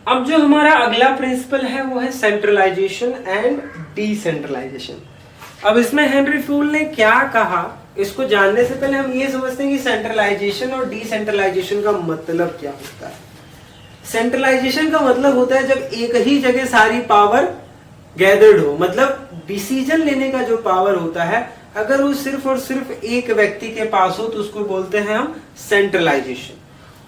अब जो हमारा अगला प्रिंसिपल है वो है सेंट्रलाइजेशन एंड डिसेंट्रलाइजेशन। अब इसमें हेनरी फ्यूल ने क्या कहा, इसको जानने से पहले हम ये समझते हैं कि सेंट्रलाइजेशन और डिसेंट्रलाइजेशन का मतलब क्या होता है। सेंट्रलाइजेशन का मतलब होता है जब एक ही जगह सारी पावर गैदर्ड हो, मतलब डिसीजन लेने का जो पावर होता है अगर वो सिर्फ और सिर्फ एक व्यक्ति के पास हो तो उसको बोलते हैं हम सेंट्रलाइजेशन।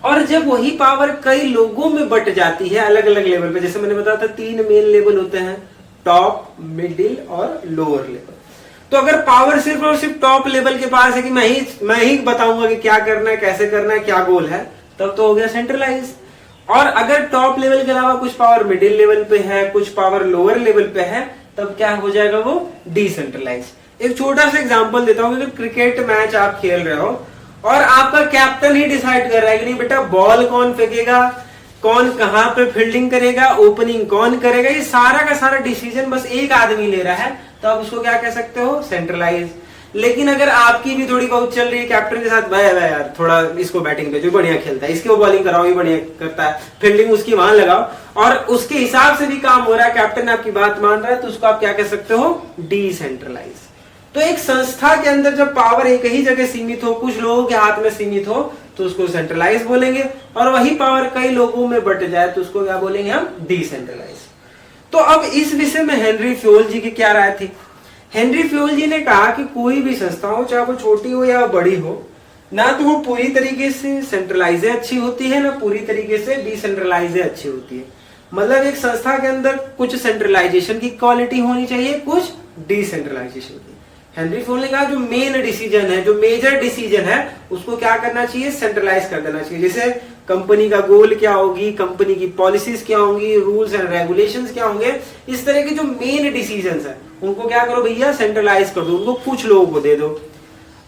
और जब वही पावर कई लोगों में बट जाती है अलग अलग लेवल पे, जैसे मैंने बताया था 3 मेन लेवल होते हैं, टॉप, मिडिल और लोअर लेवल। तो अगर पावर सिर्फ और सिर्फ टॉप लेवल के पास है कि मैं ही बताऊंगा कि क्या करना है, कैसे करना है, क्या गोल है, तब तो हो गया सेंट्रलाइज। और अगर टॉप लेवल के अलावा कुछ पावर मिडिल लेवल पे है, कुछ पावर लोअर लेवल पे है, तब क्या हो जाएगा वो डिसेंट्रलाइज। एक छोटा सा एग्जांपल देता हूं कि क्रिकेट मैच आप खेल रहे हो और आपका कैप्टन ही डिसाइड कर रहा है कि नहीं बेटा बॉल कौन फेंकेगा, कौन कहां पे फील्डिंग करेगा, ओपनिंग कौन करेगा, ये सारा का सारा डिसीजन बस एक आदमी ले रहा है, तो आप उसको क्या कह सकते हो, सेंट्रलाइज। लेकिन अगर आपकी भी थोड़ी बहुत चल रही है कैप्टन के साथ, भाई यार थोड़ा इसको बैटिंग पे जो बढ़िया खेलता है, इसकी वो बॉलिंग कराओ, ये बढ़िया करता है, फील्डिंग उसकी वहां लगाओ, और उसके हिसाब से भी काम हो रहा है, कैप्टन आपकी बात मान रहा है, तो उसको आप क्या कह सकते हो, डिसेंट्रलाइज। तो एक संस्था के अंदर जब पावर एक ही जगह सीमित हो, कुछ लोगों के हाथ में सीमित हो, तो उसको सेंट्रलाइज बोलेंगे, और वही पावर कई लोगों में बट जाए तो उसको क्या बोलेंगे हम, डिसेंट्रलाइज। तो अब इस विषय में हेनरी फ्यूल जी की क्या राय थी। हेनरी फ्यूल जी ने कहा कि कोई भी संस्था हो, चाहे वो छोटी हो या बड़ी हो, ना तो वो पूरी तरीके से सेंट्रलाइज अच्छी होती है, ना पूरी तरीके से डिसेंट्रलाइज अच्छी होती है। मतलब एक संस्था के अंदर कुछ सेंट्रलाइजेशन की क्वालिटी होनी चाहिए, कुछ डिसेंट्रलाइजेशन की। हेनरी फ्यूल ने कहा जो मेन डिसीजन है, जो मेजर डिसीजन है, उसको क्या करना चाहिए, सेंट्रलाइज कर देना चाहिए। जैसे कंपनी का गोल क्या होगी, कंपनी की पॉलिसीज क्या होंगी, रूल्स एंड रेगुलेशंस क्या होंगे, इस तरह के जो मेन डिसीजंस है उनको क्या करो भैया, सेंट्रलाइज कर दो, उनको कुछ लोगों को दे दो।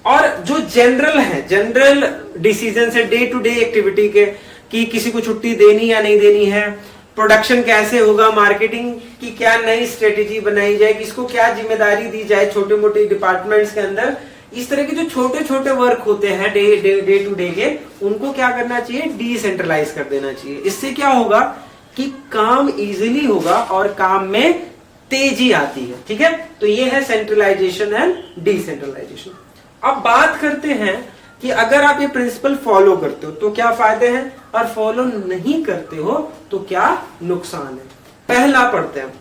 और जो जनरल है, जनरल डिसीजन है डे टू डे एक्टिविटी के, कि किसी को छुट्टी देनी या नहीं देनी है, प्रोडक्शन कैसे होगा, मार्केटिंग की क्या नई स्ट्रेटेजी बनाई जाए, किसको क्या जिम्मेदारी दी जाए छोटे मोटे डिपार्टमेंट्स के अंदर, इस तरह के जो छोटे छोटे वर्क होते हैं डे टू डे के, उनको क्या करना चाहिए, डिसेंट्रलाइज कर देना चाहिए। इससे क्या होगा कि काम इजीली होगा और काम में तेजी आती है। ठीक है, तो ये है सेंट्रलाइजेशन एंड डिसेंट्रलाइजेशन। अब बात करते हैं कि अगर आप ये प्रिंसिपल फॉलो करते हो तो क्या फायदे हैं, और फॉलो नहीं करते हो तो क्या नुकसान है। पहला पढ़ते हैं,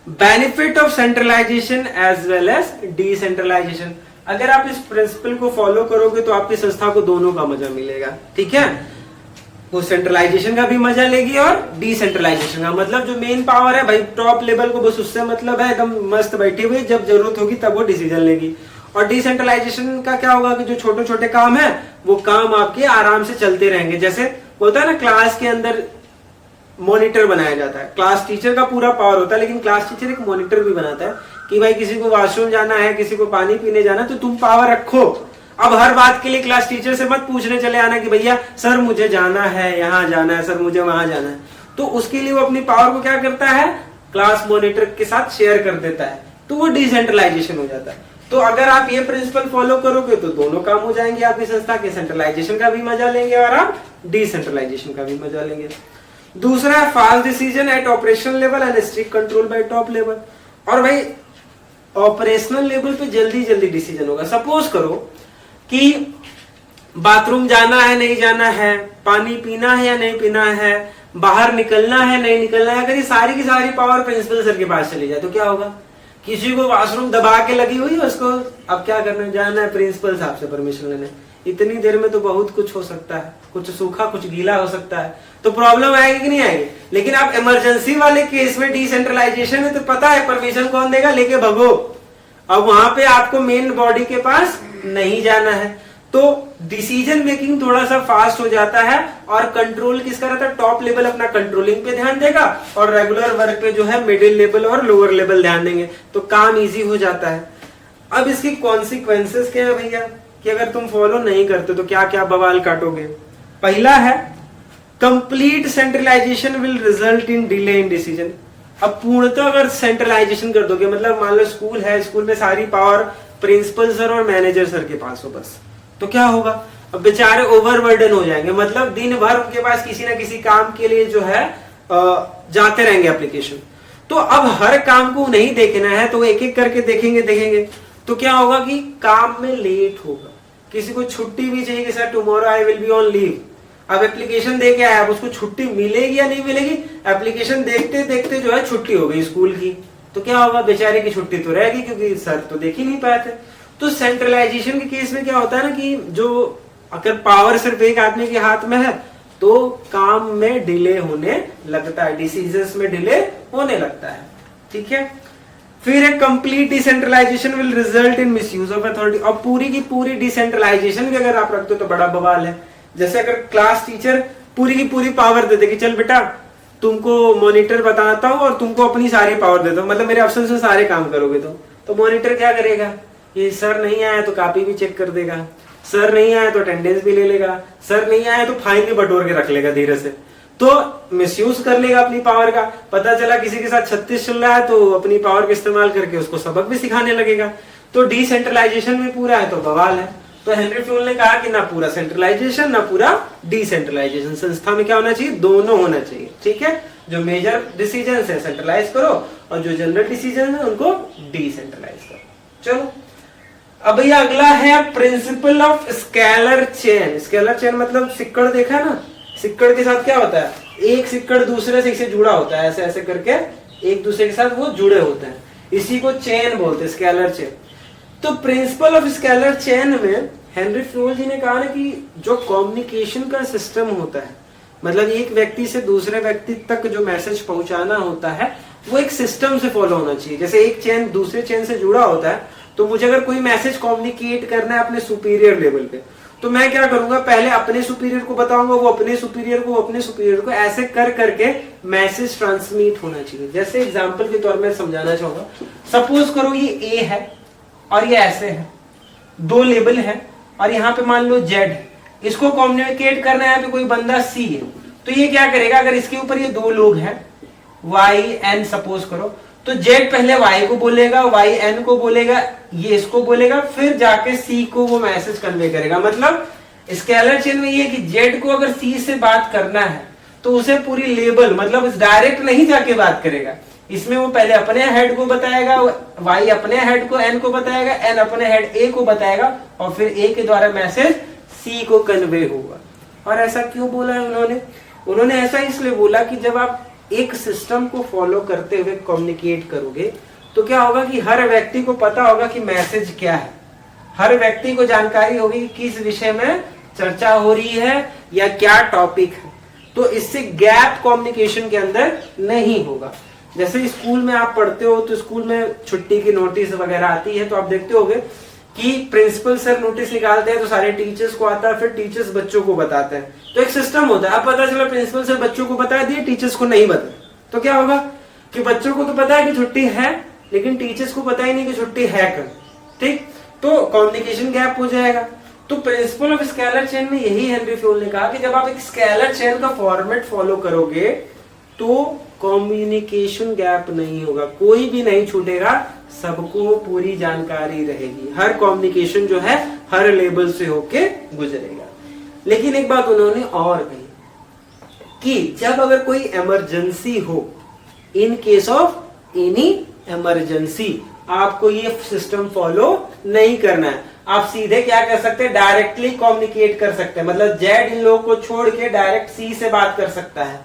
benefit of centralisation as well as decentralisation. अगर आप इस प्रिंसिपल को फॉलो करोगे तो आपकी संस्था को दोनों का मजा मिलेगा। ठीक है, वो सेंट्रलाइजेशन का भी मजा लेगी और डिसेंट्रलाइजेशन का। मतलब जो मेन पावर है भाई टॉप लेवल को बस उससे मतलब है, एकदम मस्त बैठी हुई, जब जरूरत होगी तब वो डिसीजन लेगी। और डिसेंट्रलाइजेशन का क्या होगा कि जो छोटे छोटे काम है वो काम आपके आराम से चलते रहेंगे। जैसे होता है ना, क्लास के अंदर मॉनिटर बनाया जाता है, क्लास टीचर का पूरा पावर होता है, लेकिन क्लास टीचर एक मॉनिटर भी बनाता है कि भाई किसी को वॉशरूम जाना है, किसी को पानी पीने जाना है, तो तुम पावर रखो। अब हर बात के लिए क्लास टीचर से मत पूछने चले आना कि भैया सर मुझे जाना है, यहाँ जाना है, सर मुझे वहां जाना है। तो उसके लिए वो अपनी पावर को क्या करता है, क्लास मॉनिटर के साथ शेयर कर देता है, तो वो डिसेंट्रलाइजेशन हो जाता है। तो अगर आप ये प्रिंसिपल फॉलो करोगे तो दोनों काम हो जाएंगे आपकी संस्था के, सेंट्रलाइजेशन का भी मजा लेंगे और आप डिसेंट्रलाइजेशन का भी मजा लेंगे। दूसरा है fast decision at operational level and strict control by top level. और भाई ऑपरेशनल लेवल पे जल्दी जल्दी डिसीजन होगा। सपोज करो कि बाथरूम जाना है नहीं जाना है, पानी पीना है या नहीं पीना है, बाहर निकलना है नहीं निकलना है, अगर ये सारी की सारी पावर प्रिंसिपल सर के पास चली जाए तो क्या होगा। किसी को वॉशरूम दबा के लगी हुई है, उसको अब क्या करना, जाना है प्रिंसिपल साहब से परमिशन लेने। इतनी देर में तो बहुत कुछ हो सकता है, कुछ सूखा कुछ गीला हो सकता है, तो प्रॉब्लम आएगी कि नहीं आएगी। लेकिन आप इमरजेंसी वाले केस में डिसेंट्रलाइजेशन है तो पता है परमिशन कौन देगा, लेके भगो। अब वहां पे आपको मेन बॉडी के पास नहीं जाना है, तो डिसीजन मेकिंग थोड़ा सा फास्ट हो जाता है और कंट्रोल किसका रहता है, टॉप लेवल अपना कंट्रोलिंग पे ध्यान देगा और रेगुलर वर्क पे जो है मिडिल लेवल और लोअर लेवल ध्यान देंगे, तो काम इजी हो जाता है। अब इसकी कॉन्सिक्वेंसेस क्या है भैया, कि अगर तुम फॉलो नहीं करते तो क्या क्या बवाल काटोगे। पहला है complete centralisation will result in delay in decision. अब पूर्णतः अगर सेंट्रलाइजेशन कर दोगे, मतलब मान लो स्कूल है, स्कूल में सारी पावर प्रिंसिपल सर और मैनेजर सर के पास हो बस, तो क्या होगा, अब बेचारे ओवरबर्डन हो जाएंगे, मतलब दिन भर उनके पास किसी ना किसी काम के लिए जो है जाते रहेंगे एप्लीकेशन। तो अब हर काम को नहीं देखना है, तो एक एक करके देखेंगे तो क्या होगा कि काम में लेट होगा। किसी को छुट्टी भी चाहिए कि sir tomorrow I will be on leave, अब एप्लीकेशन दे के आया, अब उसको छुट्टी मिलेगी या नहीं मिलेगी, एप्लीकेशन देखते देखते जो है छुट्टी हो गई स्कूल की, तो क्या होगा, बेचारे की छुट्टी तो रहेगी क्योंकि सर तो देख ही नहीं पाए थे। तो सेंट्रलाइजेशन के केस में क्या होता है ना कि जो अगर पावर सिर्फ एक आदमी के हाथ में है तो काम में डिले होने लगता है, डिसीजंस में डिले होने लगता है। ठीक है, फिर एक complete decentralisation will result in misuse of authority. और पूरी की पूरी डिसेंट्रलाइजेशन भी अगर आप रखते हो तो बड़ा बवाल है। जैसे अगर क्लास टीचर पूरी की पूरी पावर दे दे कि चल बेटा तुमको मॉनिटर बताता हूँ और तुमको अपनी सारी पावर देता हूँ, मतलब मेरे ऑप्शन से सारे काम करोगे तो मॉनिटर क्या करेगा, ये सर नहीं आया तो कॉपी भी चेक कर देगा, सर नहीं आया तो अटेंडेंस भी ले लेगा, सर नहीं आया तो फाइन भी बटोर के रख लेगा धीरे से, तो मिसयूज कर लेगा अपनी पावर का। पता चला किसी के साथ 36 चल रहा है तो अपनी पावर का इस्तेमाल करके उसको सबक भी सिखाने लगेगा। तो डिसेंट्रलाइजेशन में पूरा है तो बवाल है। तो हेनरी फ्यूल ने कहा कि ना पूरा सेंट्रलाइजेशन ना पूरा डिसेंट्रलाइजेशन, संस्था में क्या होना चाहिए, दोनों होना चाहिए। ठीक है, जो मेजर डिसीजन है सेंट्रलाइज करो और जो जनरल डिसीजन है उनको डिसेंट्रलाइज करो। चलो अब ये अगला है principle of scalar chain. Scalar chain मतलब सिक्कड़ देखा है ना, सिक्कड़ के साथ क्या होता है, एक सिक्कड़ दूसरे से जुड़ा होता है, ऐसे ऐसे करके एक दूसरे के साथ वो जुड़े होते हैं, इसी को चेन बोलते हैं, स्केलर चेन। तो प्रिंसिपल ऑफ स्केलर चेन में हेनरी फ्यूल जी ने कहा ना कि जो कम्युनिकेशन का सिस्टम होता है, मतलब एक व्यक्ति से दूसरे व्यक्ति तक जो मैसेज पहुंचाना होता है वो एक सिस्टम से फॉलो होना चाहिए। जैसे एक चेन दूसरे चेन से जुड़ा होता है, तो मुझे अगर कोई मैसेज कम्युनिकेट करना है अपने सुपीरियर लेवल पे, तो मैं क्या करूंगा, पहले अपने सुपीरियर को बताऊंगा, वो अपने सुपीरियर को, अपने सुपीरियर को, ऐसे कर करके मैसेज ट्रांसमिट होना चाहिए। जैसे एग्जांपल के तौर में समझाना चाहूंगा, सपोज करो ये ए है और ये ऐसे है, दो लेबल है और यहाँ पे मान लो जेड है, इसको कम्युनिकेट करना है, यहाँ पे कोई बंदा सी है, तो ये क्या करेगा, अगर इसके ऊपर ये दो लोग हैं वाई एन सपोज करो, तो जेड पहले वाई को बोलेगा, वाई एन को बोलेगा, ये इसको बोलेगा, फिर जाके सी को वो मैसेज कन्वे करेगा। मतलब स्केलर चेन में ये कि जेड को अगर सी से बात करना है तो उसे पूरी लेबल, मतलब डायरेक्ट नहीं जाके बात करेगा, इसमें वो पहले अपने हेड को बताएगा, वाई अपने हेड को एन को बताएगा, एन अपने हेड ए को बताएगा और फिर ए के द्वारा मैसेज सी को कन्वे होगा। और ऐसा क्यों बोला है उन्होंने ऐसा इसलिए बोला कि जब आप एक सिस्टम को फॉलो करते हुए कम्युनिकेट करोगे तो क्या होगा कि हर व्यक्ति को पता होगा कि मैसेज क्या है, हर व्यक्ति को जानकारी होगी कि किस विषय में चर्चा हो रही है या क्या टॉपिक है, तो इससे गैप कम्युनिकेशन के अंदर नहीं होगा। जैसे स्कूल में आप पढ़ते हो तो स्कूल में छुट्टी की नोटिस वगैरह आती है, तो आप देखते होगे कि प्रिंसिपल सर नोटिस निकालते हैं तो सारे टीचर्स को आता है, फिर टीचर्स बच्चों को बताते हैं, तो एक सिस्टम होता है। अब पता चला प्रिंसिपल सर बच्चों को बता दिए, टीचर्स को नहीं बता, तो क्या होगा कि बच्चों को तो पता है कि छुट्टी है लेकिन टीचर्स को पता ही नहीं कि छुट्टी है कल। ठीक, तो कम्युनिकेशन गैप हो जाएगा। तो प्रिंसिपल ऑफ स्केलर चेन में यही हेनरी फ्यूल ने कहा कि जब आप एक स्केलर चेन का फॉर्मेट फॉलो करोगे तो कम्युनिकेशन गैप नहीं होगा, कोई भी नहीं छूटेगा, सबको पूरी जानकारी रहेगी, हर कम्युनिकेशन जो है हर लेवल से होके गुजरेगा। लेकिन एक बात उन्होंने और कही कि जब अगर कोई इमरजेंसी हो, in case of any emergency, आपको ये सिस्टम फॉलो नहीं करना है। आप सीधे क्या कर सकते हैं, डायरेक्टली कम्युनिकेट कर सकते हैं, मतलब जेड इन लोगों को छोड़ के डायरेक्ट सी से बात कर सकता है।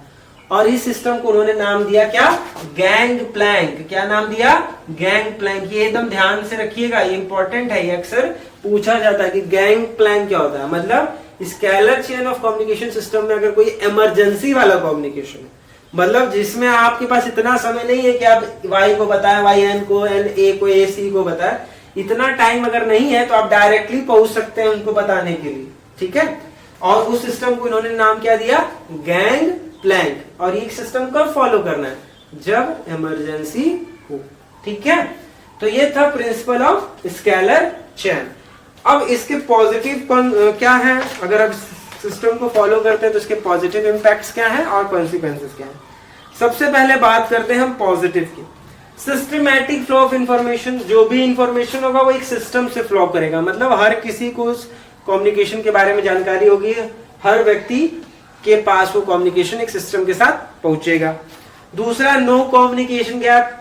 और इस सिस्टम को उन्होंने नाम दिया क्या, गैंग प्लैंक। क्या नाम दिया, गैंग प्लैंक। ये एकदम ध्यान से रखिएगा, ये इंपॉर्टेंट है, ये अक्सर पूछा जाता है कि गैंग प्लैंक क्या होता है। मतलब scalar chain of communication system में अगर कोई इमरजेंसी वाला कम्युनिकेशन है, मतलब जिसमें आपके पास इतना समय नहीं है कि आप वाई को बताएं, वाई एन को, एन ए को, ए सी को बताएं, इतना टाइम अगर नहीं है तो आप डायरेक्टली पहुंच सकते हैं उनको बताने के लिए। ठीक है, और उस सिस्टम को इन्होंने नाम क्या दिया, गैंग प्लैंक। और ये सिस्टम कब फॉलो करना है, जब इमरजेंसी हो। ठीक है, तो ये था प्रिंसिपल ऑफ स्केलर चेन। अब इसके पॉजिटिव क्या है, अगर आप सिस्टम को फॉलो करते हैं तो इसके पॉजिटिव इंपैक्ट्स क्या है और कॉन्सिक्वेंसेस क्या है। सबसे पहले बात करते हैं हम पॉजिटिव की। सिस्टमैटिक फ्लो ऑफ इंफॉर्मेशन, जो भी इंफॉर्मेशन होगा वो एक सिस्टम से फ्लो करेगा, मतलब हर किसी को उस कम्युनिकेशन के बारे में जानकारी होगी, हर व्यक्ति के पास वो कम्युनिकेशन एक सिस्टम के साथ पहुंचेगा। दूसरा, नो कम्युनिकेशन गैप।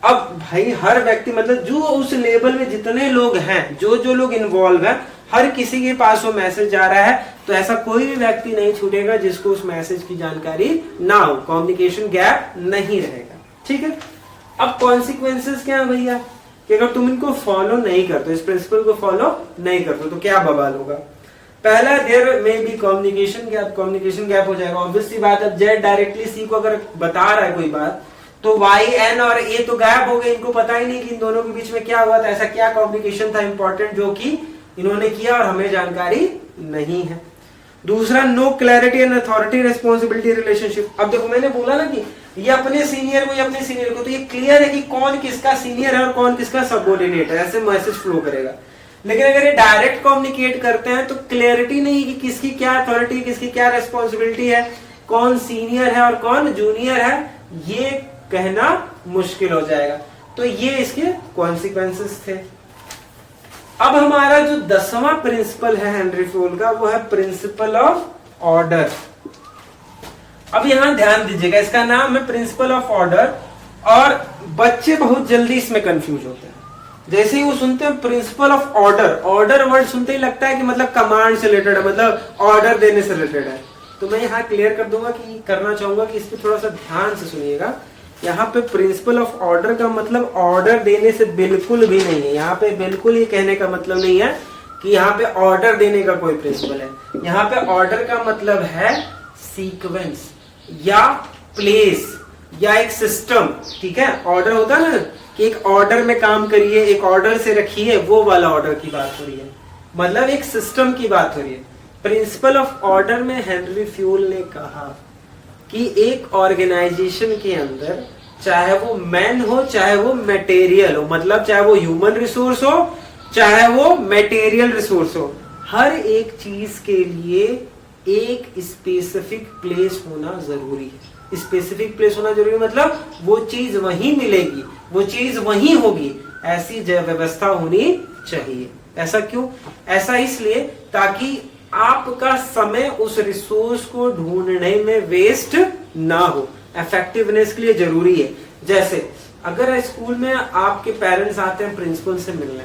अब भाई हर व्यक्ति मतलब जो उस लेवल में जितने लोग हैं, जो लोग इन्वॉल्व हैं, हर किसी के पास वो मैसेज जा रहा है, तो ऐसा कोई भी व्यक्ति नहीं छूटेगा जिसको उस मैसेज की जानकारी ना हो, कम्युनिकेशन गैप नहीं रहेगा। ठीक है। अब कॉन्सिक्वेंसेस क्या है भैया, कि अगर तुम इनको फॉलो नहीं करते, इस प्रिंसिपल को फॉलो नहीं करते, तो क्या बवाल होगा। पहला, देयर में बी कम्युनिकेशन गैप हो जाएगा। ऑब्वियस सी बात है, जेड डायरेक्टली सी को अगर बता रहा है कोई बात, तो वाई एन और ए तो गायब हो गए, इनको पता ही नहीं कि इन दोनों के बीच में क्या हुआ था, ऐसा क्या कम्युनिकेशन था इंपॉर्टेंट जो कि इन्होंने किया और हमें जानकारी नहीं है। दूसरा, no clarity and authority responsibility relationship. अब देखो मैंने बोला ना कि ये अपने सीनियर को, ये अपने सीनियर को, तो ये क्लियर है कि कौन किसका सीनियर है और कौन किसका सबऑर्डिनेट है, ऐसे मैसेज फ्लो करेगा। लेकिन अगर ये डायरेक्ट कम्युनिकेट करते हैं तो क्लैरिटी नहीं कि किसकी क्या अथॉरिटी, किसकी क्या रिस्पॉन्सिबिलिटी है, कौन सीनियर है और कौन जूनियर है, ये कहना मुश्किल हो जाएगा। तो ये इसके कॉन्सिक्वेंसेस थे। अब हमारा जो 10वां प्रिंसिपल है हेनरी फ्यूल का, वो है प्रिंसिपल ऑफ ऑर्डर। अब यहां ध्यान दीजिएगा, इसका नाम है प्रिंसिपल ऑफ ऑर्डर, और बच्चे बहुत जल्दी इसमें कंफ्यूज होते हैं। जैसे ही वो सुनते हैं principal of order, order word सुनते ही लगता है कि मतलब कमांड से रिलेटेड है, मतलब ऑर्डर देने से रिलेटेड है। तो मैं यहाँ क्लियर कर दूंगा कि करना चाहूंगा कि इस पर थोड़ा सा ध्यान से सुनिएगा। यहाँ पे प्रिंसिपल ऑफ ऑर्डर का मतलब ऑर्डर देने से बिल्कुल भी नहीं है। यहाँ पे बिल्कुल ये कहने का मतलब नहीं है कि यहाँ पे ऑर्डर देने का कोई प्रिंसिपल है। यहाँ पे ऑर्डर का मतलब है सीक्वेंस या प्लेस या एक सिस्टम। ठीक है, ऑर्डर होता है ना कि एक ऑर्डर में काम करिए, एक ऑर्डर से रखिए, वो वाला ऑर्डर की बात हो रही है, मतलब एक सिस्टम की बात हो रही है। प्रिंसिपल ऑफ ऑर्डर में हेनरी फ्यूल ने कहा कि एक ऑर्गेनाइजेशन के अंदर चाहे वो मैन हो, चाहे वो मटेरियल हो, मतलब चाहे वो ह्यूमन रिसोर्स हो, चाहे वो मटेरियल रिसोर्स हो, हर एक चीज के लिए एक स्पेसिफिक प्लेस होना जरूरी है। स्पेसिफिक प्लेस होना जरूरी मतलब वो चीज वहीं मिलेगी, वो चीज वहीं होगी, ऐसी व्यवस्था होनी चाहिए। ऐसा क्यों? ऐसा इसलिए ताकि आपका समय उस रिसोर्स को ढूंढने में वेस्ट ना हो, इफेक्टिवनेस के लिए जरूरी है। जैसे अगर स्कूल में आपके पेरेंट्स आते हैं प्रिंसिपल से मिलने,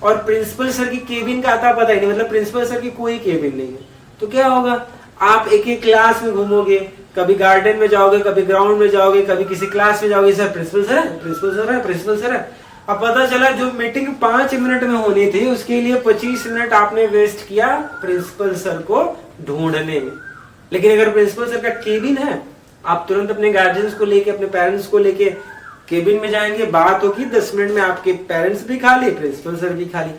और प्रिंसिपल सर की केबिन का आता पता ही नहीं, मतलब प्रिंसिपल सर की कोई केबिन नहीं है, तो क्या होगा, आप एक एक क्लास में घूमोगे, कभी गार्डन में जाओगे, कभी ग्राउंड में जाओगे, कभी किसी क्लास में जाओगे, सर प्रिंसिपल सर है, प्रिंसिपल सर है, प्रिंसिपल सर है। अब पता चला जो मीटिंग 5 मिनट में होनी थी उसके लिए 25 मिनट आपने वेस्ट किया प्रिंसिपल सर को ढूंढने में। लेकिन अगर प्रिंसिपल सर का केबिन है, आप तुरंत अपने गार्जियंस को लेके, अपने पेरेंट्स को लेके केबिन में जाएंगे, बात होगी, 10 मिनट में आपके पेरेंट्स भी खाली, प्रिंसिपल सर भी खाली,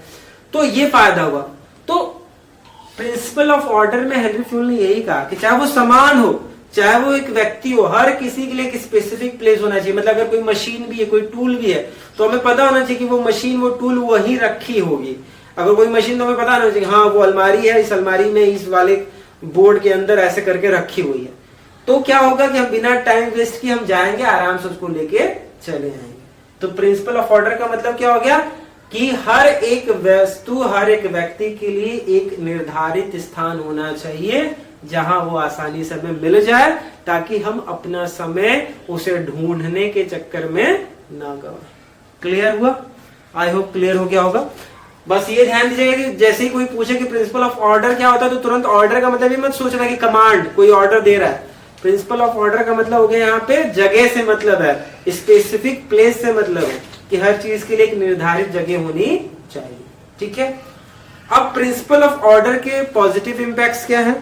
तो ये फायदा हुआ। तो प्रिंसिपल ऑफ ऑर्डर में हेनरी फ्यूल ने यही कहा कि चाहे वो सामान हो, चाहे वो एक व्यक्ति हो, हर किसी के लिए एक स्पेसिफिक प्लेस होना चाहिए। मतलब अगर कोई मशीन भी है, कोई टूल भी है, तो हमें पता होना चाहिए कि वो मशीन, वो टूल वहीं रखी होगी। अगर कोई मशीन, तो हमें पता होना चाहिए हाँ वो अलमारी है, इस अलमारी में इस वाले बोर्ड के अंदर ऐसे करके रखी हुई है। तो क्या होगा कि हम बिना टाइम वेस्ट किए हम जाएंगे, आराम से उसको लेके चले आएंगे। तो प्रिंसिपल ऑफ ऑर्डर का मतलब क्या हो गया कि हर एक वस्तु, हर एक व्यक्ति के लिए एक निर्धारित स्थान होना चाहिए जहां वो आसानी से हमें मिल जाए, ताकि हम अपना समय उसे ढूंढने के चक्कर में ना गवाएं। क्लियर हुआ? आई होप क्लियर हो गया होगा। बस ये ध्यान दीजिएगा कि जैसे ही कोई पूछे कि प्रिंसिपल ऑफ ऑर्डर क्या होता है, तो तुरंत ऑर्डर का मतलब ये मत सोचना कि कमांड, कोई ऑर्डर दे रहा है। प्रिंसिपल ऑफ ऑर्डर का मतलब हो गया यहाँ पे जगह से मतलब है, स्पेसिफिक प्लेस से मतलब है कि हर चीज के लिए एक निर्धारित जगह होनी चाहिए। ठीक है। अब प्रिंसिपल ऑफ ऑर्डर के पॉजिटिव इंपैक्ट्स क्या है?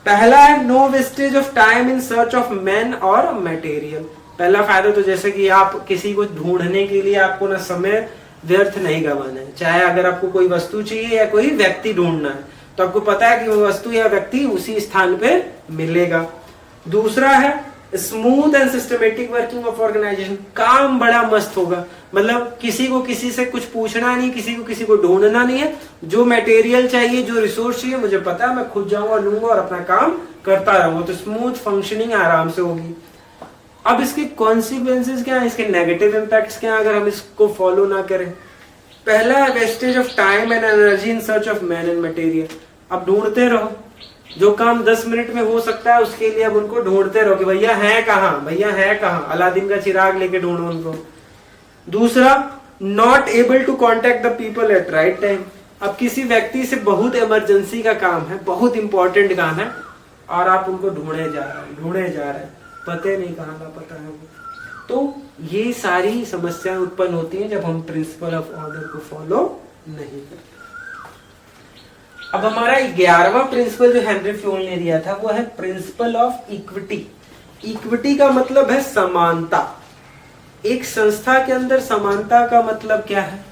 पहला है no wastage of time in search of man और मटेरियल। पहला फायदा तो जैसे कि आप किसी को ढूंढने के लिए आपको ना समय व्यर्थ नहीं गंवाना है। चाहे अगर आपको कोई वस्तु चाहिए या कोई व्यक्ति ढूंढना है, तो आपको पता है कि वो वस्तु या व्यक्ति उसी स्थान पे मिलेगा। दूसरा है smooth and systematic working of organisation. काम बड़ा मस्त होगा, मतलब किसी को किसी से कुछ पूछना नहीं, किसी को किसी को ढूंढना नहीं है। जो मटेरियल चाहिए, जो रिसोर्स चाहिए, मुझे पता है, मैं खुद जाऊंगा, लूंगा और अपना काम करता रहूंगा। तो स्मूथ फंक्शनिंग आराम से होगी। अब इसके कॉन्सिक्वेंसेस क्या है, इसके नेगेटिव इंपैक्ट्स क्या है अगर हम इसको फॉलो ना करें? पहला है wastage of time and energy in search of man and material. अब ढूंढते रहो, जो काम 10 मिनट में हो सकता है उसके लिए अब उनको ढूंढते रहो कि भैया है कहाँ, भैया है कहाँ, अलादीन का चिराग लेके ढूंढो उनको। दूसरा, not able to contact the people at right time. अब किसी व्यक्ति से बहुत इमरजेंसी का काम है, बहुत इंपॉर्टेंट काम है, और आप उनको ढूंढे जा रहे हैं, पता नहीं कहाँ का पता है वो। तो ये सारी समस्याएं उत्पन्न होती हैं जब हम प्रिंसिपल ऑफ ऑर्डर को फॉलो नहीं करते। अब हमारा 11वां प्रिंसिपल जो हेनरी फ्यूल ने दिया था वो है प्रिंसिपल ऑफ इक्विटी। इक्विटी का मतलब है समानता। एक संस्था के अंदर समानता का मतलब क्या है?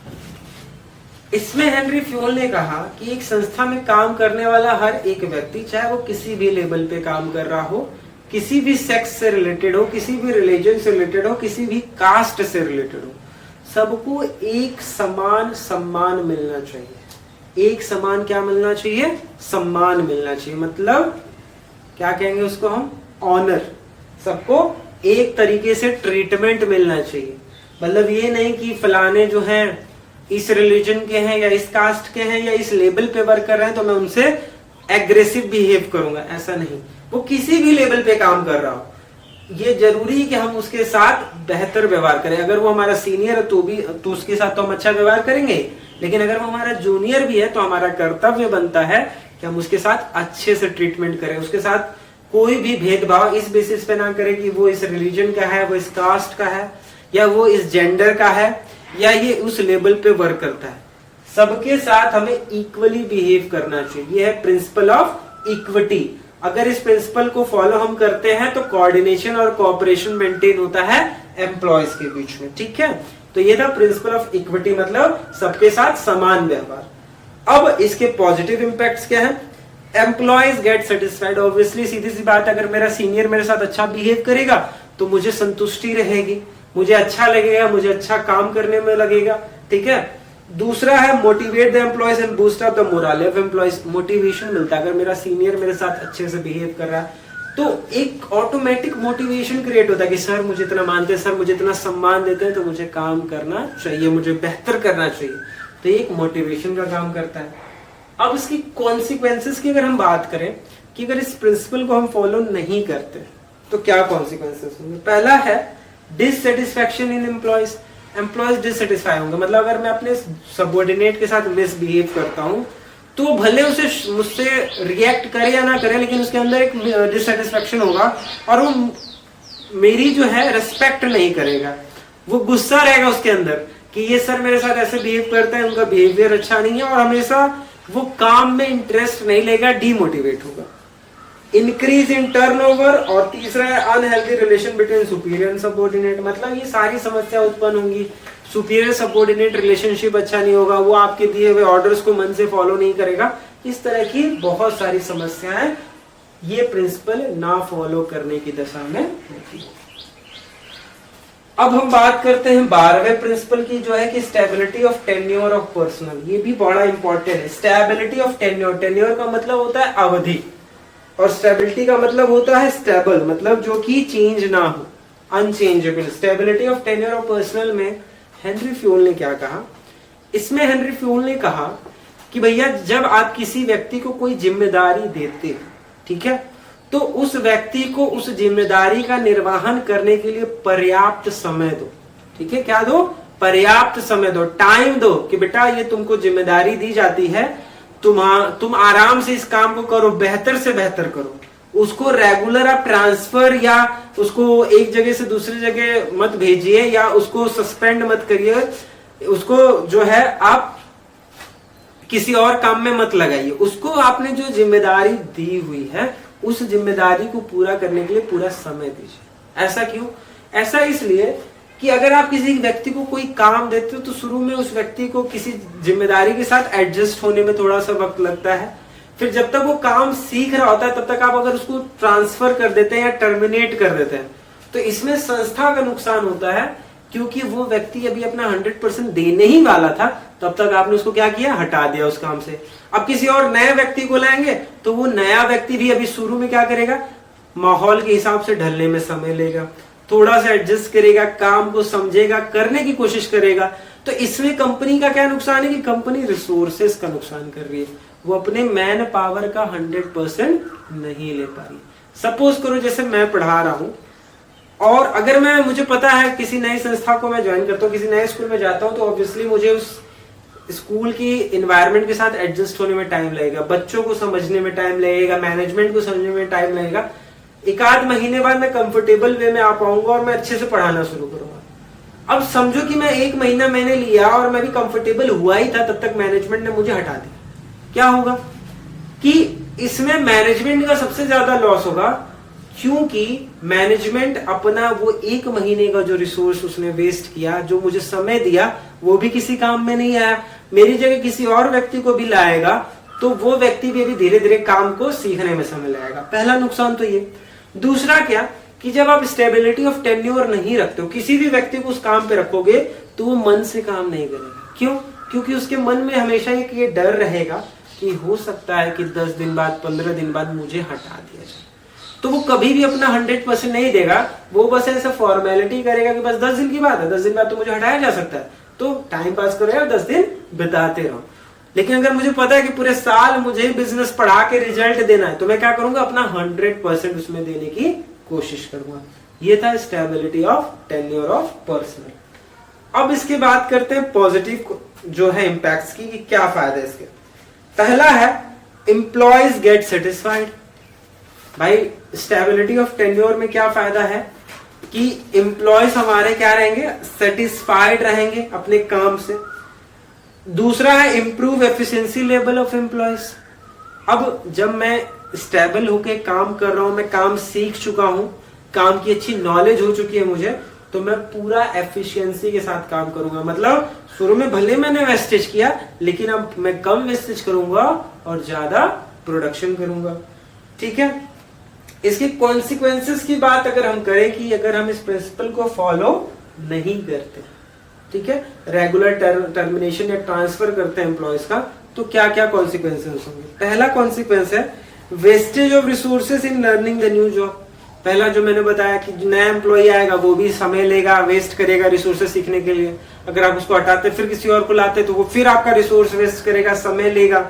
इसमें हेनरी फ्यूल ने कहा कि एक संस्था में काम करने वाला हर एक व्यक्ति, चाहे वो किसी भी लेवल पे काम कर रहा हो, किसी भी सेक्स से रिलेटेड हो, किसी भी रिलीजन से रिलेटेड हो, किसी भी कास्ट से रिलेटेड हो, सबको एक समान सम्मान मिलना चाहिए। एक समान क्या मिलना चाहिए? सम्मान मिलना चाहिए। मतलब क्या कहेंगे उसको हम? ऑनर। सबको एक तरीके से ट्रीटमेंट मिलना चाहिए। मतलब ये नहीं कि फलाने जो हैं इस रिलीजन के हैं या इस कास्ट के हैं या इस लेवल पे वर्क कर रहे हैं तो मैं उनसे एग्रेसिव बिहेव करूंगा, ऐसा नहीं। वो किसी भी लेवल पे काम कर रहा हो, ये जरूरी है कि हम उसके साथ बेहतर व्यवहार करें। अगर वो हमारा सीनियर है तो उसके साथ तो हम अच्छा व्यवहार करेंगे, लेकिन अगर वो हमारा जूनियर भी है तो हमारा कर्तव्य बनता है कि हम उसके साथ अच्छे से ट्रीटमेंट करें। उसके साथ कोई भी भेदभाव इस बेसिस पे ना करें कि वो इस रिलीजन का है, वो इस कास्ट का है, या वो इस जेंडर का है, या ये उस लेवल पे वर्क करता है। सबके साथ हमें इक्वली बिहेव करना चाहिए। ये है प्रिंसिपल ऑफ इक्विटी। अगर इस प्रिंसिपल को फॉलो हम करते हैं तो कोऑर्डिनेशन और कोऑपरेशन मेंटेन होता है एम्प्लॉयज के बीच में। ठीक है, तो ये था प्रिंसिपल ऑफ इक्विटी, मतलब सबके साथ समान व्यवहार। अब इसके पॉजिटिव इंपैक्ट्स क्या है? Employees gate satisfied. ऑब्वियसली सीधी सी बात, अगर मेरा सीनियर मेरे साथ अच्छा बिहेव करेगा तो मुझे संतुष्टि रहेगी, मुझे अच्छा लगेगा, मुझे अच्छा काम करने में लगेगा। ठीक है। दूसरा है motivate the employees and boost up the moral of employees. Motivation मिलता है। अगर मेरा सीनियर मेरे साथ अच्छे से बिहेव कर रहा है तो एक ऑटोमेटिक मोटिवेशन क्रिएट होता है कि सर मुझे इतना मानते हैं, सर मुझे इतना सम्मान देते हैं, तो मुझे काम करना चाहिए, मुझे बेहतर करना चाहिए। तो एक मोटिवेशन का काम करता है। अब इसकी कॉन्सिक्वेंसेस की अगर हम बात करें कि अगर इस प्रिंसिपल को हम फॉलो नहीं करते तो क्या कॉन्सिक्वेंसेस होंगे? पहला है डिससेटिस्फैक्शन इन एम्प्लॉयज। एम्प्लॉयज डिससेटिस्फाई होंगे। मतलब अगर मैं अपने सबऑर्डिनेट के साथ मिसबिहेव करता हूं तो भले उसे मुझसे रिएक्ट करे या ना करे, लेकिन उसके अंदर एक डिससेटिस्फैक्शन होगा और वो मेरी जो है रिस्पेक्ट नहीं करेगा। वो गुस्सा रहेगा उसके अंदर कि ये सर मेरे साथ ऐसे बिहेव करता है, उनका बिहेवियर अच्छा नहीं है, और हमेशा वो काम में इंटरेस्ट नहीं लेगा, डीमोटिवेट होगा। इंक्रीज इन टर्नओवर, और तीसरा है unhealthy relation between superior and subordinate. मतलब ये सारी समस्या उत्पन्न होंगी। सुपीरियर सबऑर्डिनेट रिलेशनशिप अच्छा नहीं होगा, वो आपके दिए हुए ऑर्डर्स को मन से फॉलो नहीं करेगा। इस तरह की बहुत सारी समस्याएं ये प्रिंसिपल ना फॉलो करने की दशा में होती है। अब हम बात करते हैं 12वें प्रिंसिपल की, जो है कि stability of tenure of personal. ये भी बड़ा इंपॉर्टेंट है। Stability of tenure. टेन्योर का मतलब होता है अवधि, और स्टेबिलिटी का मतलब होता है स्टेबल, मतलब जो कि चेंज ना हो, unchangeable. Stability of tenure of personal में हेनरी फ्यूल ने क्या कहा? इसमें हेनरी फ्यूल ने कहा कि भैया जब आप किसी व्यक्ति को कोई जिम्मेदारी देते हैं, ठीक है, तो उस व्यक्ति को उस जिम्मेदारी का निर्वहन करने के लिए पर्याप्त समय दो। ठीक है, क्या दो? पर्याप्त समय दो, टाइम दो कि बेटा ये तुमको जिम्मेदारी दी जाती है, तुम आराम से इस काम को करो, बेहतर से बेहतर करो। उसको रेगुलर आप ट्रांसफर या उसको एक जगह से दूसरी जगह मत भेजिए, या उसको सस्पेंड मत करिए, उसको जो है आप किसी और काम में मत लगाइए। उसको आपने जो जिम्मेदारी दी हुई है उस जिम्मेदारी को पूरा करने के लिए पूरा समय दीजिए। ऐसा क्यों? ऐसा इसलिए कि अगर आप किसी व्यक्ति को कोई काम देते हो तो शुरू में उस व्यक्ति को किसी जिम्मेदारी के साथ एडजस्ट होने में थोड़ा सा वक्त लगता है। फिर जब तक वो काम सीख रहा होता है तब तक आप अगर उसको ट्रांसफर कर देते हैं या टर्मिनेट कर देते हैं तो इसमें संस्था का नुकसान होता है, क्योंकि वो व्यक्ति अभी अपना 100% देने ही वाला था, तब तक आपने उसको क्या किया? हटा दिया उस काम से। अब किसी और नए व्यक्ति को लाएंगे तो वो नया व्यक्ति भी अभी शुरू में क्या करेगा? माहौल के हिसाब से ढलने में समय लेगा, थोड़ा सा एडजस्ट करेगा, काम को समझेगा, करने की कोशिश करेगा। तो इसमें कंपनी का क्या नुकसान है कि कंपनी रिसोर्सेस का नुकसान कर रही है, वो अपने मैन पावर का 100% नहीं ले पा रही। सपोज करो जैसे मैं पढ़ा रहा हूं और अगर मुझे पता है किसी नई संस्था को मैं ज्वाइन करता हूँ, किसी नए स्कूल में जाता हूँ, तो ऑब्वियसली मुझे उस स्कूल की इन्वायरमेंट के साथ एडजस्ट होने में टाइम लगेगा, बच्चों को समझने में टाइम लगेगा, मैनेजमेंट को समझने में टाइम लगेगा। एक आध महीने बाद मैं कंफर्टेबल वे में आ पाऊंगा और मैं अच्छे से पढ़ाना शुरू करूंगा। अब समझो कि मैं 1 महीना मैंने लिया और मैं भी कंफर्टेबल हुआ ही था, तब तक मैनेजमेंट ने मुझे हटा दिया। क्या होगा कि इसमें मैनेजमेंट का सबसे ज्यादा लॉस होगा, क्योंकि मैनेजमेंट अपना वो 1 महीने का जो रिसोर्स उसने वेस्ट किया, जो मुझे समय दिया, वो भी किसी काम में नहीं आया। मेरी जगह किसी और व्यक्ति को भी लाएगा तो वो व्यक्ति भी अभी धीरे धीरे काम को सीखने में समय लगाएगा। पहला नुकसान तो ये। दूसरा क्या कि जब आप स्टेबिलिटी ऑफ टेन्योर नहीं रखते हो, किसी भी व्यक्ति को उस काम पे रखोगे तो वो मन से काम नहीं करेगा। क्यों? क्योंकि उसके मन में हमेशा एक ये डर रहेगा कि हो सकता है कि 10 दिन बाद 15 दिन बाद मुझे हटा दिया जाए। तो वो कभी भी अपना 100% नहीं देगा, वो बस ऐसा फॉर्मेलिटी करेगा कि बस 10 दिन की बात है, 10 दिन बाद तो मुझे हटाया जा सकता है, तो टाइम पास करो यार, 10 दिन बिताते रहो। लेकिन अगर मुझे पता है कि पूरे साल मुझे बिजनेस पढ़ा के रिजल्ट देना है, तो मैं क्या करूंगा, अपना 100% उसमें देने की कोशिश करूंगा। ये था stability of tenure of personal. अब इसके बात करते हैं पॉजिटिव जो है इंपैक्ट्स की, कि क्या फायदा है इसके। पहला है एम्प्लॉयज गेट सेटिस्फाइड। भाई स्टेबिलिटी ऑफ टेन्योर में क्या फायदा है कि एम्प्लॉयज हमारे क्या रहेंगे, सेटिस्फाइड रहेंगे अपने काम से। दूसरा है improve efficiency level of employees. अब जब मैं स्टेबल होके काम कर रहा हूं, मैं काम सीख चुका हूं, काम की अच्छी नॉलेज हो चुकी है मुझे, तो मैं पूरा एफिशिएंसी के साथ काम करूंगा। मतलब शुरू में भले मैंने वेस्टेज किया, लेकिन अब मैं कम वेस्टेज करूंगा और ज्यादा प्रोडक्शन करूंगा। ठीक है। इसके कॉन्सिक्वेंसेस की बात अगर हम करें कि अगर हम इस प्रिंसिपल को फॉलो नहीं करते, ठीक है, रेगुलर टर्मिनेशन या ट्रांसफर करते हैं एम्प्लॉयज का, तो क्या क्या कॉन्सिक्वेंसेस होंगे। पहला कॉन्सिक्वेंस है wastage of resources in learning the new job. पहला जो मैंने बताया कि नया एम्प्लॉय आएगा, वो भी समय लेगा, वेस्ट करेगा रिसोर्सेज सीखने के लिए। अगर आप उसको हटाते फिर किसी और को लाते तो वो फिर आपका रिसोर्स वेस्ट करेगा, समय लेगा।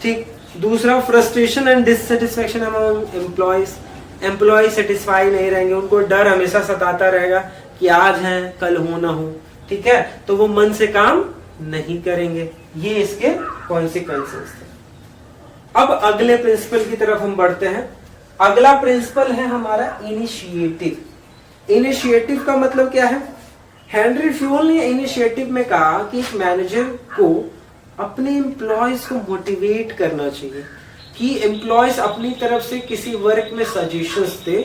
ठीक। दूसरा frustration and dissatisfaction among employees. Employee satisfied नहीं रहेंगे, उनको डर हमेशा सताता रहेगा कि आज है कल हो ना हो। ठीक है, तो वो मन से काम नहीं करेंगे। ये इसके कॉन्सिक्वेंसेस थे। अब अगले प्रिंसिपल की तरफ हम बढ़ते हैं। अगला प्रिंसिपल है हमारा इनिशिएटिव। इनिशिएटिव का मतलब क्या है? हेनरी फ्यूल ने इनिशिएटिव में कहा कि एक मैनेजर को अपने एम्प्लॉयज को मोटिवेट करना चाहिए, कि एम्प्लॉयज अपनी तरफ से किसी वर्क में सजेशंस दे,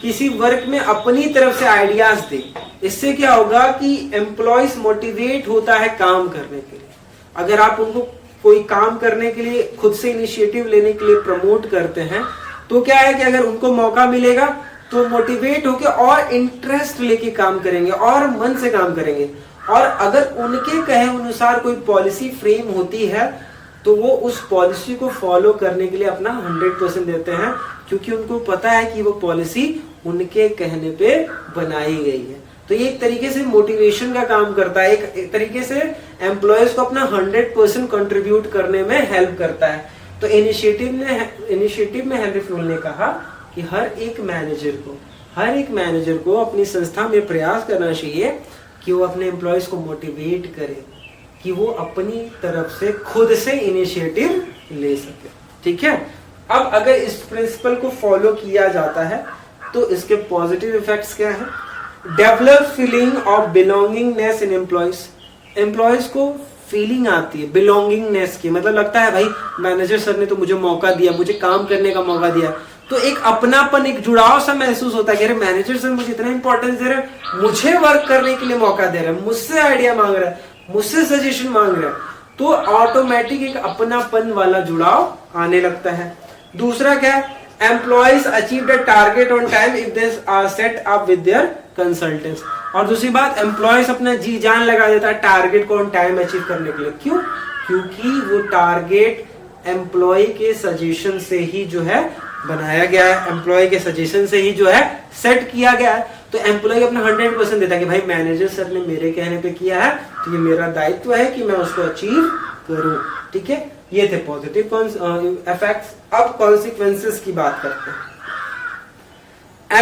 किसी वर्क में अपनी तरफ से आइडियाज दे। इससे क्या होगा कि एम्प्लॉयज मोटिवेट होता है काम करने के लिए। अगर आप उनको कोई काम करने के लिए खुद से इनिशिएटिव लेने के लिए प्रमोट करते हैं, तो क्या है कि अगर उनको मौका मिलेगा तो मोटिवेट होकर और इंटरेस्ट लेके काम करेंगे और मन से काम करेंगे। और अगर उनके कहे अनुसार कोई पॉलिसी फ्रेम होती है तो वो उस पॉलिसी को फॉलो करने के लिए अपना 100% देते हैं, क्योंकि उनको पता है कि वो पॉलिसी उनके कहने पे बनाई गई है। तो ये एक तरीके से मोटिवेशन का काम करता है, एक तरीके से एम्प्लॉयज को अपना 100% कंट्रीब्यूट करने में हेल्प करता है। तो इनिशिएटिव में हेनरी फ्यूल ने कहा कि हर एक मैनेजर को अपनी संस्था में प्रयास करना चाहिए कि वो अपने एम्प्लॉयज को मोटिवेट करे, कि वो अपनी तरफ से खुद से इनिशिएटिव ले सके। ठीक है। अब अगर इस प्रिंसिपल को फॉलो किया जाता है तो इसके पॉजिटिव इफेक्ट्स क्या है? Develop feeling of belongingness in employees. Employees को फीलिंग आती है बिलोंगिंगनेस की, मतलब लगता है भाई मैनेजर सर ने तो मुझे मौका दिया, मुझे काम करने का मौका दिया, तो एक अपनापन, एक जुड़ाव सा महसूस होता है कि अरे मैनेजर सर मुझे इतना इंपॉर्टेंस दे रहे हैं, मुझे वर्क करने के लिए मौका दे रहे हैं, मुझसे आइडिया मांग रहा है, मुझसे सजेशन मांग रहा है, तो ऑटोमेटिक एक अपनापन वाला जुड़ाव आने लगता है। दूसरा क्या है? Employees achieve the target on time if they are set up with their consultants. और दूसरी बात, एम्प्लॉयज अपना जी जान लगा देता है टारगेट को ऑन टाइम अचीव करने के लिए। क्यों? क्योंकि वो टारगेट एम्प्लॉय के सजेशन से ही जो है बनाया गया है, एम्प्लॉय के सजेशन से ही जो है सेट किया गया है। तो एम्प्लॉय अपना 100% देता है कि भाई मैनेजर सर ने मेरे कहने पे किया है तो ये मेरा दायित्व है कि मैं उसको अचीव करूं। ठीक है, ये थे पॉजिटिव इफेक्ट्स। अब कॉन्सिक्वेंसेस की बात करते हैं।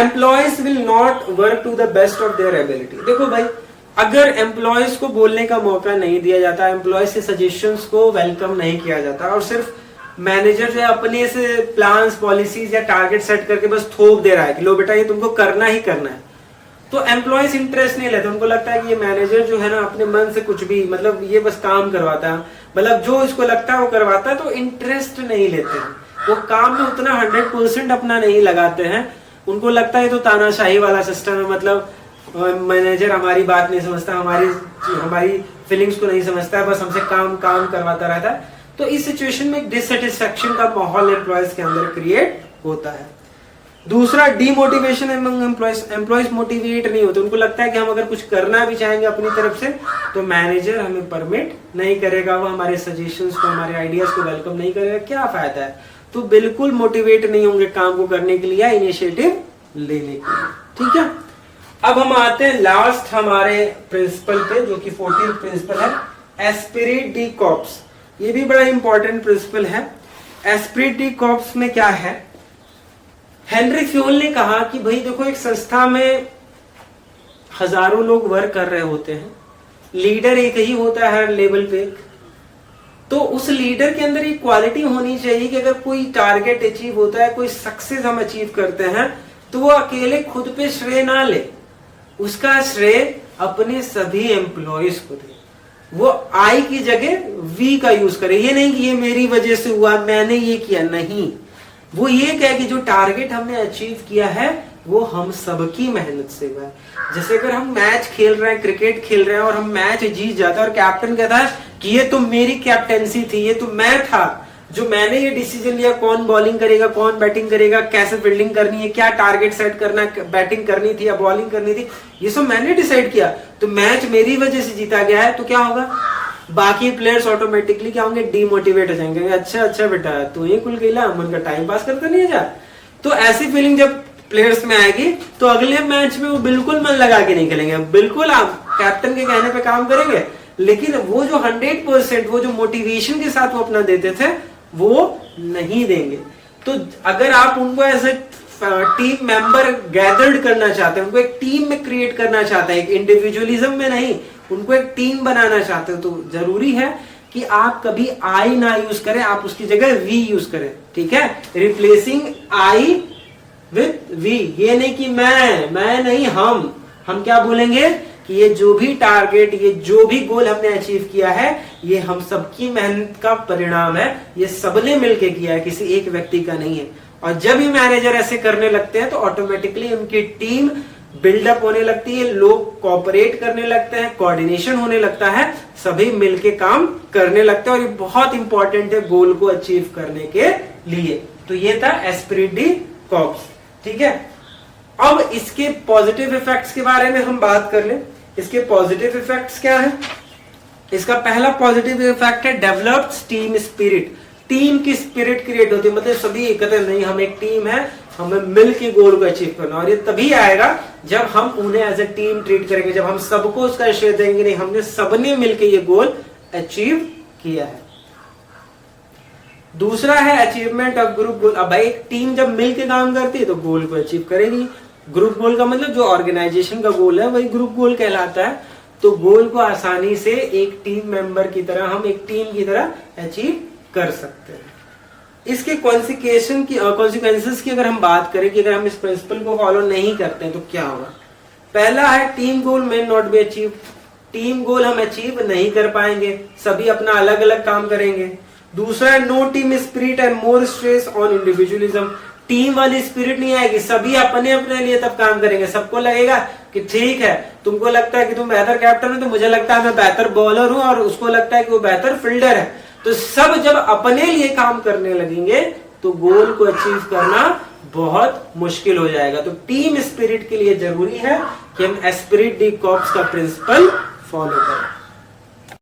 Employees will not work to the best of their ability. देखो भाई, अगर एम्प्लॉयज को बोलने का मौका नहीं दिया जाता, एम्प्लॉयज से सजेशंस को वेलकम नहीं किया जाता और सिर्फ मैनेजर जो है अपने से प्लान्स, पॉलिसीज या टारगेट सेट करके बस थोप दे रहा है कि लो बेटा ये तुमको करना ही करना है, तो एम्प्लॉयज इंटरेस्ट नहीं लेते। उनको लगता है कि ये मैनेजर जो है ना अपने मन से कुछ भी, मतलब ये बस काम करवाता है, मतलब जो इसको लगता है वो करवाता है, तो इंटरेस्ट नहीं लेते हैं। वो काम में उतना 100% अपना नहीं लगाते हैं। उनको लगता है तो तानाशाही वाला सिस्टम है, मतलब मैनेजर हमारी बात नहीं समझता, हमारी फीलिंग्स को नहीं समझता है, बस हमसे काम करवाता रहता है। तो इस सिचुएशन में डिससेटिस्फैक्शन का माहौल एम्प्लॉयज के अंदर क्रिएट होता है। दूसरा, demotivation among employees. Employees motivate नहीं होते, उनको लगता है कि हम अगर कुछ करना भी चाहेंगे अपनी तरफ से तो मैनेजर हमें परमिट नहीं करेगा, वो हमारे सजेशंस को, हमारे आइडियाज को वेलकम नहीं करेगा, क्या फायदा है। तो बिल्कुल मोटिवेट नहीं होंगे काम को करने के लिए या इनिशिएटिव लेने के लिए। ठीक है, अब हम आते हैं लास्ट हमारे प्रिंसिपल पे, जो कि 14th प्रिंसिपल है, एस्पिरिट डी कॉर्प्स। ये भी बड़ा इंपॉर्टेंट प्रिंसिपल है। एस्पिरिट डी कॉर्प्स में क्या है, हेनरी फ्यूल ने कहा कि भाई देखो, एक संस्था में हजारों लोग वर्क कर रहे होते हैं, लीडर एक ही होता है हर लेवल पे, तो उस लीडर के अंदर एक क्वालिटी होनी चाहिए कि अगर कोई टारगेट अचीव होता है, कोई सक्सेस हम अचीव करते हैं, तो वो अकेले खुद पे श्रेय ना ले, उसका श्रेय अपने सभी एम्प्लॉयज को दे। वो आई की जगह वी का यूज करे। ये नहीं कि ये मेरी वजह से हुआ, मैंने ये किया, नहीं। वो ये कहे कि जो टारगेट हमने अचीव किया है वो हम सबकी मेहनत से हुआ है। जैसे अगर हम मैच खेल रहे हैं, क्रिकेट खेल रहे हैं और हम मैच जीत जाते हैं और कैप्टन कहता है कि ये तो मेरी कैप्टेंसी थी, ये तो मैं था जो मैंने ये डिसीजन लिया, कौन बॉलिंग करेगा, कौन बैटिंग करेगा, कैसे फील्डिंग करनी है, क्या टारगेट सेट करना, बैटिंग करनी थी या बॉलिंग करनी थी, ये सब मैंने डिसाइड किया, तो मैच मेरी वजह से जीता गया है। तो क्या होगा, बाकी प्लेयर्स ऑटोमेटिकली क्या होंगे, डीमोटिवेट हो जाएंगे। अच्छा बेटा तू ही कुल गेला, मन का टाइम पास करता नहीं जा। तो ऐसी फीलिंग जब प्लेयर्स में आएगी तो अगले मैच में वो बिल्कुल मन लगा के नहीं खेलेंगे, बिल्कुल आप कैप्टन के कहने पे काम करेंगे, लेकिन वो जो 100%, वो जो मोटिवेशन के साथ वो अपना देते थे वो नहीं देंगे। तो अगर आप उनको ऐसे टीम मेंबर गैदर्ड करना चाहते हैं, उनको एक टीम में क्रिएट करना चाहते हैं, एक इंडिविजुअलिज्म में नहीं, उनको एक टीम बनाना चाहते हो, तो जरूरी है कि आप कभी आई ना यूज करें, आप उसकी जगह वी यूज करें। ठीक है, रिप्लेसिंग आई विथ वी। ये नहीं कि मैं नहीं, हम क्या बोलेंगे कि ये जो भी टारगेट, ये जो भी गोल हमने अचीव किया है, ये हम सबकी मेहनत का परिणाम है, ये सबने मिलके किया है, किसी एक व्यक्ति का नहीं है। और जब ही मैनेजर ऐसे करने लगते हैं तो ऑटोमेटिकली उनकी टीम बिल्डअप होने लगती है, लोग कोऑपरेट करने लगते हैं, कोऑर्डिनेशन होने लगता है, सभी मिलके काम करने लगते हैं, और ये बहुत इंपॉर्टेंट है गोल को अचीव करने के लिए। तो ये था एस्पिरिट डी कॉर्प्स। ठीक है, अब इसके पॉजिटिव इफेक्ट्स के बारे में हम बात कर लें। इसके पॉजिटिव इफेक्ट्स क्या है? इसका पहला पॉजिटिव इफेक्ट है डेवलप्ड टीम स्पिरिट। टीम की स्पिरिट क्रिएट होती है, मतलब सभी एकत्र, नहीं हम एक टीम है, हमें मिल के गोल को अचीव करना, और ये तभी आएगा जब हम उन्हें एज ए टीम ट्रीट करेंगे, जब हम सबको उसका श्रेय देंगे, नहीं हमने सबने मिलके ये गोल अचीव किया है। दूसरा है अचीवमेंट ऑफ ग्रुप गोल। अब भाई एक टीम जब मिलके काम करती है तो गोल को अचीव करेगी। ग्रुप गोल का मतलब जो ऑर्गेनाइजेशन का गोल है वही ग्रुप गोल कहलाता है। तो गोल को आसानी से एक टीम मेंबर की तरह, हम एक टीम की तरह अचीव कर सकते हैं। इसके कॉन्सिक्वेंसेस की अगर हम बात करें कि अगर हम इस प्रिंसिपल को फॉलो नहीं करते हैं तो क्या होगा। पहला है टीम गोल में not be achieve. Team goal हम अचीव नहीं कर पाएंगे, सभी अपना अलग अलग काम करेंगे। दूसरा है no team spirit and more stress on individualism. Team वाली स्पिरिट नहीं आएगी, सभी अपने अपने लिए तब काम करेंगे। सबको लगेगा कि ठीक है, तुमको लगता है कि तुम बेहतर कैप्टन हो, तो मुझे लगता है मैं बेहतर बॉलर हूं, और उसको लगता है कि वो बेहतर फील्डर है। तो सब जब अपने लिए काम करने लगेंगे तो गोल को अचीव करना बहुत मुश्किल हो जाएगा। तो टीम स्पिरिट के लिए जरूरी है कि हम एस्पिरिट डी कॉर्प्स का प्रिंसिपल फॉलो करें।